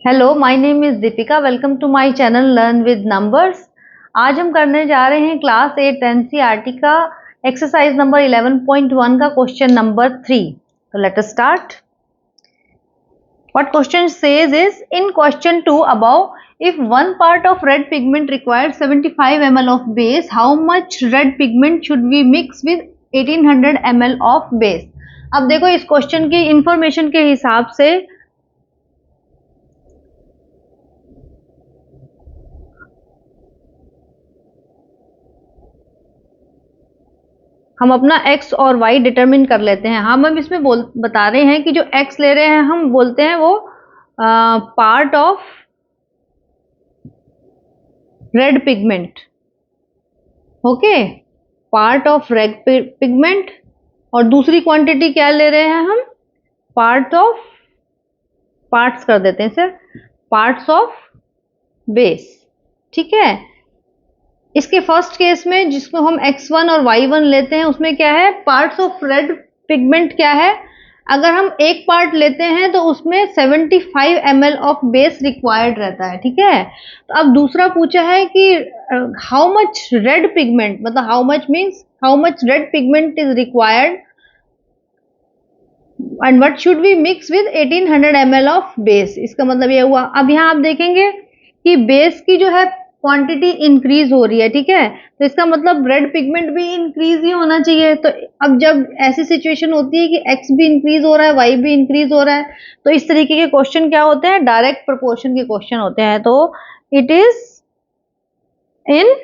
Hello, my name is Deepika. Welcome to my channel learn with numbers. आज हम करने जा रहे हैं क्लास 8 एनसीईआरटी का एक्सरसाइज नंबर 11.1 का क्वेश्चन नंबर 3। तो let us start. What question says is in question 2 about if one part of red pigment required 75 ml of base, how much red pigment should we mix with 1800 ml of base. अब देखो, इस question की information के हिसाब से हम अपना x और y डिटरमिन कर लेते हैं। हम इसमें बता रहे हैं कि जो x ले रहे हैं हम बोलते हैं वो part of red pigment. Okay, part of red pigment. और दूसरी क्वांटिटी क्या ले रहे हैं हम? पार्ट्स कर देते हैं सर, पार्ट्स ऑफ बेस। ठीक है, इसके फर्स्ट केस में जिसको हम x1 और y1 लेते हैं उसमें क्या है? पार्ट्स ऑफ रेड पिगमेंट क्या है? अगर हम एक पार्ट लेते हैं तो उसमें 75 ml ऑफ बेस रिक्वायर्ड रहता है। ठीक है, तो अब दूसरा पूछा है कि हाउ मच रेड पिगमेंट, मतलब how much means how much red pigment is required and what should we mix with 1800 ml of base. इसका मतलब ये हुआ। अब यहाँ आप देखेंगे कि बेस की जो है क्वांटिटी इंक्रीज हो रही है। ठीक है, तो इसका मतलब रेड पिगमेंट भी इंक्रीज ही होना चाहिए। तो अब जब ऐसी सिचुएशन होती है कि एक्स भी इंक्रीज हो रहा है, वाई भी इंक्रीज हो रहा है, तो इस तरीके के क्वेश्चन क्या होते हैं? डायरेक्ट प्रोपोर्शन के क्वेश्चन होते हैं। तो it is in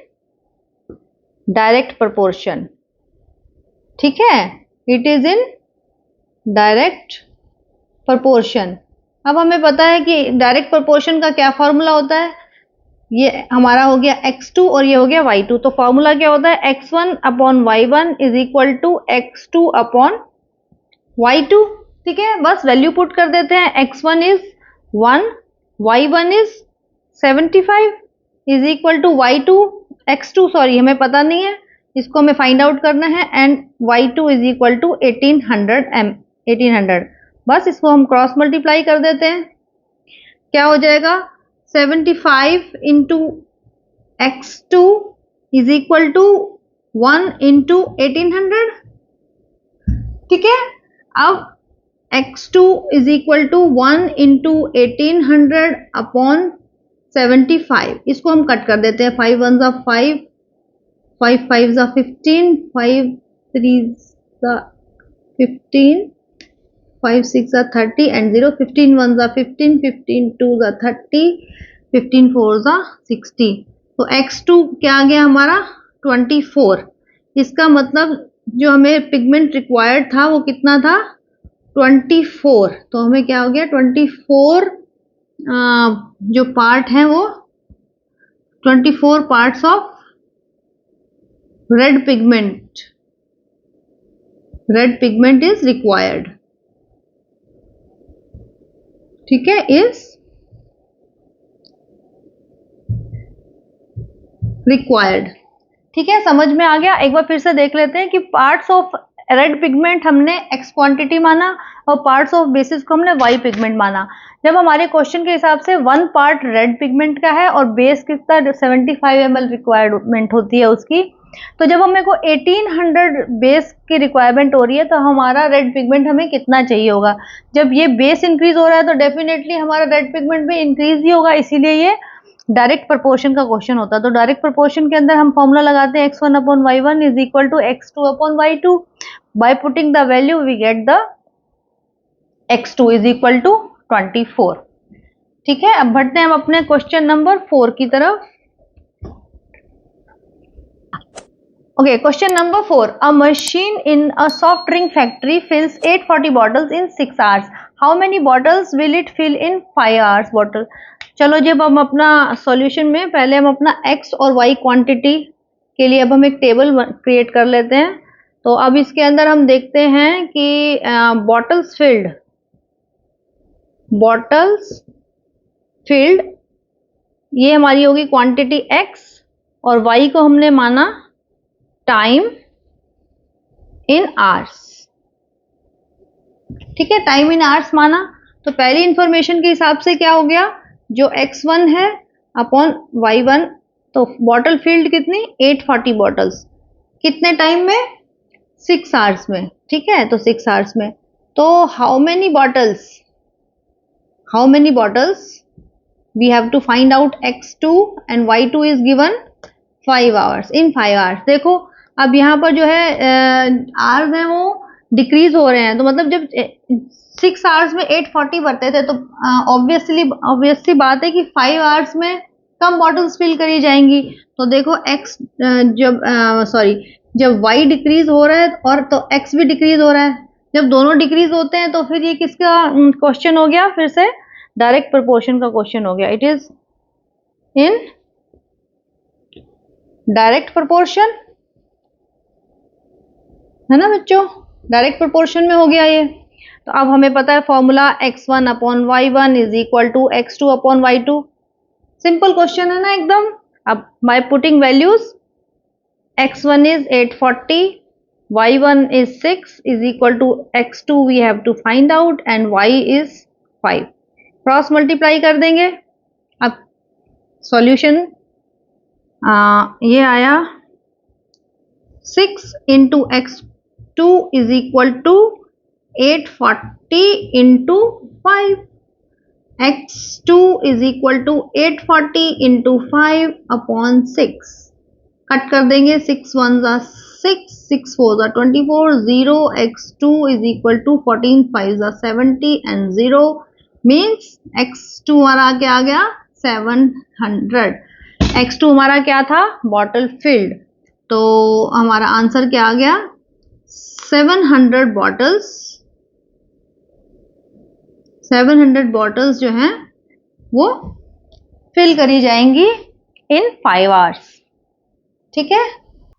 direct proportion. ठीक है, it is in direct proportion. अब हमें पता है कि डायरेक्ट प्रोपोर्शन का क्या फॉर्मूला होता है। ये हमारा हो गया x2 और ये हो गया y2। तो फॉर्मूला क्या होता है? x1 upon y1 is equal to x2 upon y2। ठीक है, बस वैल्यू पुट कर देते हैं। x1 is 1, y1 is 75 is equal to y2। x2 sorry हमें पता नहीं है, इसको हमें फाइंड आउट करना है, and y2 is equal to 1800। बस इसको हम क्रॉस मल्टीप्लाई कर देते हैं। क्या हो जाएगा? 75 into x2 is equal to 1 into 1800। ठीक है, अब x2 is equal to 1 into 1800 upon 75। इसको हम कट कर देते हैं। 5 1 5, 5 5 15, 5 3 15, 5 6 30 and 0, 15 1 15, 15 2 30, 15 4 60। तो x2 क्या आ गया हमारा? 24। इसका मतलब जो हमें पिगमेंट रिक्वायर्ड था वो कितना था? 24। तो हमें क्या हो गया? 24 जो पार्ट है वो 24 parts of red pigment is required. ठीक है, इज रिक्वायर्ड। ठीक है, समझ में आ गया? एक बार फिर से देख लेते हैं कि पार्ट्स ऑफ रेड पिगमेंट हमने x क्वांटिटी माना और पार्ट्स ऑफ बेसिस को हमने y पिगमेंट माना। जब हमारे क्वेश्चन के हिसाब से वन पार्ट रेड पिगमेंट का है और बेस कितना 75 ml रिक्वायरमेंट होती है उसकी, तो जब हमें को 1800 बेस की रिक्वायरमेंट हो रही है तो हमारा रेड पिगमेंट हमें कितना चाहिए होगा? जब ये बेस इंक्रीज हो रहा है तो डेफिनेटली हमारा रेड पिगमेंट भी इंक्रीज ही होगा, इसीलिए ये डायरेक्ट प्रोपोर्शन का क्वेश्चन होता है। तो डायरेक्ट प्रोपोर्शन के अंदर हम फॉर्मूला लगाते हैं x1 upon y1 is equal to x2 upon y2। By putting the value we get the x2 is equal to 24। ठीक है, अब बढ़ते हैं हम अपने क्वेश्चन नंबर 4 की तरफ। Okay, question number 4. A machine in a soft drink factory fills 840 bottles in 6 hours. How many bottles will it fill in 5 hours? Bottle. चलो, जब हम अपना सॉल्यूशन में पहले हम अपना x और y क्वांटिटी के लिए अब हम एक टेबल क्रिएट कर लेते हैं। तो अब इसके अंदर हम देखते हैं कि बॉटल्स फिल्ड ये हमारी होगी क्वांटिटी x और y को हमने माना टाइम इन आवर्स। ठीक है, टाइम इन आवर्स माना। तो पहली इंफॉर्मेशन के हिसाब से क्या हो गया जो x1 है अपॉन y1, तो बॉटल फिल्ड कितनी 840 बॉटल्स, कितने टाइम में 6 आवर्स में, ठीक है, तो 6 आवर्स में, तो how many bottles we have to find out x2 and y2 is given 5 hours in 5 hours। देखो अब यहाँ पर जो है आवर्स हैं वो डिक्रीज हो रहे हैं, तो मतलब जब 6 आवर्स में 840 बढ़ते थे, तो ऑब्वियसली बात है कि 5 आवर्स में कम बॉटल्स फिल करी जाएंगी। तो देखो x जब y डिक्रीज हो रहा है और तो x भी डिक्रीज हो रहा है, जब दोनों डिक्रीज होते हैं तो फिर ये किसका क्वेश्चन हो गया, फिर से डायरेक्ट प्रोपोर्शन का क्वेश्चन हो गया। It is in direct proportion, है ना बच्चों, डायरेक्ट प्रोपोर्शन में हो गया ये। तो अब हमें पता है formula x1 upon y1 is equal to x2 upon y2। Simple question है ना एकदम। अब by putting values, x1 is 840, y1 is 6 is equal to x2 we have to find out and y is 5। Cross multiply कर देंगे। अब solution ये आया 6 into x2 is equal to 840 into 5, x2 is equal to 840 into 5 upon 6। Cut कर देंगे, 6 1 जा 6, 6 4 जा 24, 0 x2 is equal to 14 5 जा 70 एंड 0 मीन्स x2 हमारा क्या आ गया 700। x2 हमारा क्या था बॉटल फिल्ड, तो हमारा आंसर क्या आ गया 700 बॉटल्स। 700 बॉटल्स जो हैं वो फिल करी जाएंगी इन 5 आवर्स, ठीक है।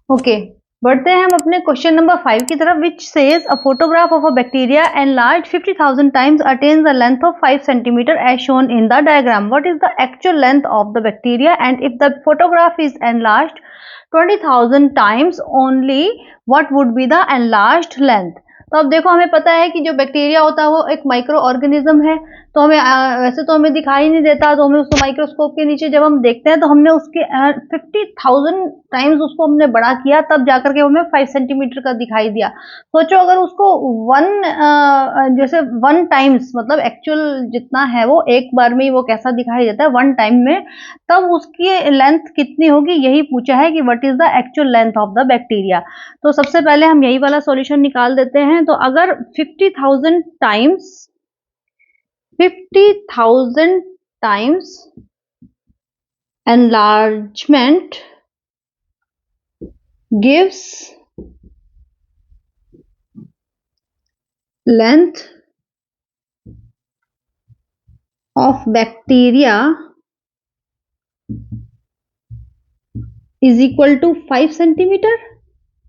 ओके, बढ़ते हैं हम अपने क्वेश्चन नंबर 5 की तरफ, which says a photograph of a bacteria enlarge 50,000 times attains the length of 5 centimetre as shown in the diagram. What is the actual length of the bacteria and if the photograph is enlarged 20,000 times only what would be the enlarged length. तो अब देखो हमें पता है कि जो bacteria होता है वो एक माइक्रो ऑर्गेनिज्म है, तो हमें वैसे तो हमें दिखाई नहीं देता, तो हमें उसको माइक्रोस्कोप के नीचे जब हम देखते हैं तो हमने उसके 50,000 टाइम्स उसको हमने बड़ा किया, तब जाकर के हमें 5 सेंटीमीटर का दिखाई दिया। सोचो अगर उसको जैसे 1 टाइम्स मतलब एक्चुअल जितना है वो एक बार में ही वो कैसा दिखाई देता है 1 टाइम में, तब उसकी लेंथ कितनी होगी, यही पूछा है कि what is the actual length of the bacteria. तो सबसे पहले हम यही वाला सॉल्यूशन निकाल देते हैं। तो अगर 50,000 times enlargement gives length of bacteria is equal to 5 centimetre,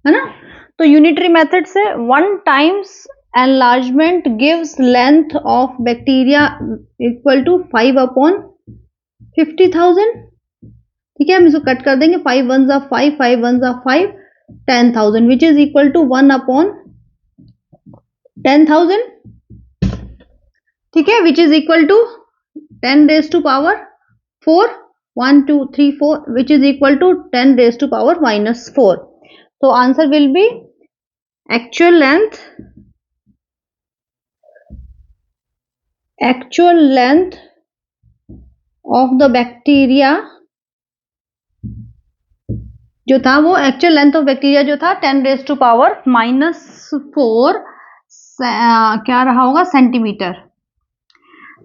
है ना। तो यूनिटरी मेथड से 1 times enlargement gives length of bacteria equal to 5 upon 50,000, ठीक है। हम इसको कट कर देंगे, 5 1 जा 5, 5 1 जा 5, 10,000 which is equal to 1 upon 10,000, ठीक है, which is equal to 10 raise to power 4, 1 2 3 4 which is equal to 10 raise to power -4। तो answer will be actual length of the bacteria जो था, वो एक्चुअल लेंथ ऑफ बैक्टीरिया जो था 10 raise to power -4 क्या रहा होगा सेंटीमीटर,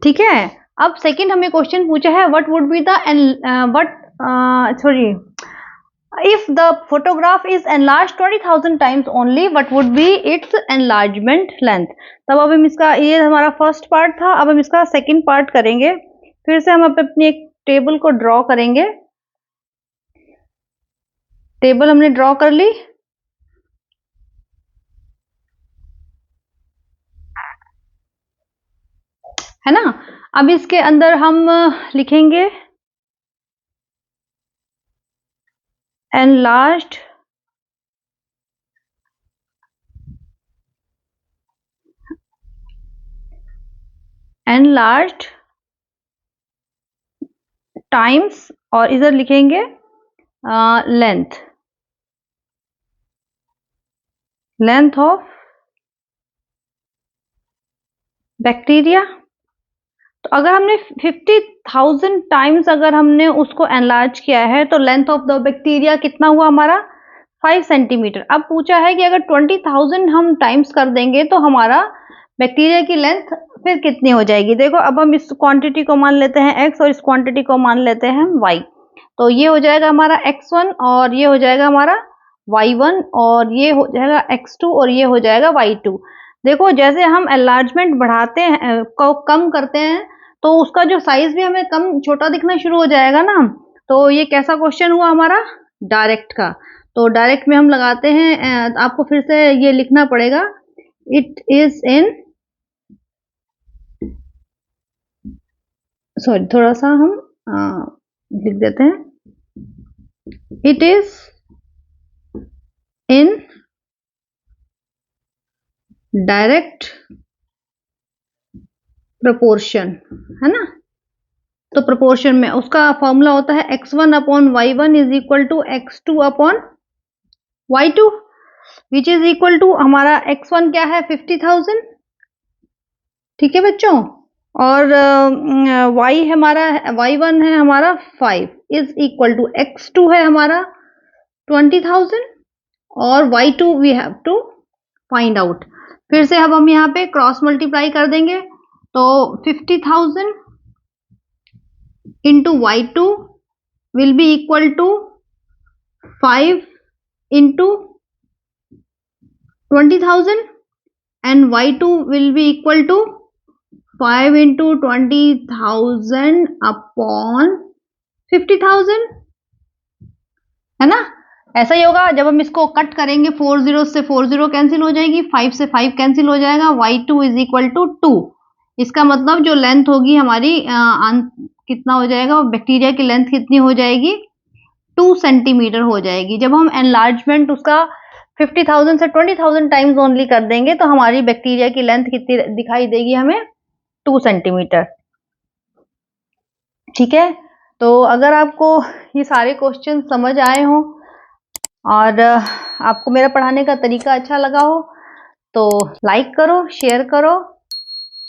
ठीक है। अब सेकंड हमें क्वेश्चन पूछा है what would be the if the photograph is enlarged 20,000 times only what would be its enlargement length। तब अब हम इसका, ये हमारा फर्स्ट पार्ट था, अब हम इसका सेकंड पार्ट करेंगे। फिर से हम अपनी एक टेबल को ड्रॉ करेंगे। टेबल हमने ड्रॉ कर ली, है ना। अब इसके अंदर हम लिखेंगे enlarged टाइम्स और इधर लिखेंगे लेंथ ऑफ बैक्टीरिया। तो अगर हमने 50,000 टाइम्स अगर हमने उसको एनलार्ज किया है तो लेंथ ऑफ द बैक्टीरिया कितना हुआ हमारा 5 सेंटीमीटर। अब पूछा है कि अगर 20,000 हम टाइम्स कर देंगे तो हमारा बैक्टीरिया की लेंथ फिर कितनी हो जाएगी। देखो अब हम इस क्वांटिटी को मान लेते हैं x और इस क्वांटिटी को मान लेते हैं y। तो ये हो जाएगा हमारा x1 और ये हो जाएगा हमारा y1 और ये हो जाएगा x2 और ये हो जाएगा y2। देखो जैसे हम एनलार्जमेंट बढ़ाते हैं कम करते हैं तो उसका जो साइज भी हमें कम छोटा दिखना शुरू हो जाएगा ना। तो ये कैसा क्वेश्चन हुआ हमारा डायरेक्ट का। तो डायरेक्ट में हम लगाते हैं, आपको फिर से ये लिखना पड़ेगा, इट इज इन, सॉरी थोड़ा सा हम लिख देते हैं, it is in direct proportion, है ना। तो प्रोपोर्शन में उसका फॉर्मूला होता है x1 upon y1 is equal to x2 upon y2 which is equal to हमारा x1 क्या है 50,000, ठीक है बच्चों, और y है हमारा y1 है हमारा 5 इज इक्वल टू x2 है हमारा 20,000 और y2 we have to find out. फिर से अब हम यहाँ पे क्रॉस मल्टीप्लाई कर देंगे तो 50,000 into y2 will be equal to 5 into 20,000 and y2 will be equal to 5 into 20,000 upon 50,000, है ना। ऐसा ही होगा जब हम इसको कट करेंगे 4 0 से 4 0 कैंसिल हो जाएगी, 5 से 5 कैंसिल हो जाएगा, y2 इज इक्वल टू 2। इसका मतलब जो लेंथ होगी हमारी कितना हो जाएगा, बैक्टीरिया की लेंथ कितनी हो जाएगी 2 सेंटीमीटर हो जाएगी। जब हम एनलार्जमेंट उसका 50,000 से 20,000 टाइम्स ओनली कर देंगे तो हमारी बैक्टीरिया की लेंथ कितनी दिखाई देगी हमें 2 सेंटीमीटर, ठीक है। तो अगर आपको ये सारे क्वेश्चन समझ आए हों और आपको मेरा पढ़ाने का तरीका अच्छा लगा हो तो लाइक करो, शेयर करो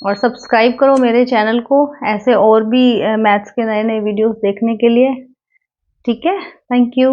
और सब्सक्राइब करो मेरे चैनल को, ऐसे और भी मैथ्स के नए नए वीडियोस देखने के लिए, ठीक है। Thank you.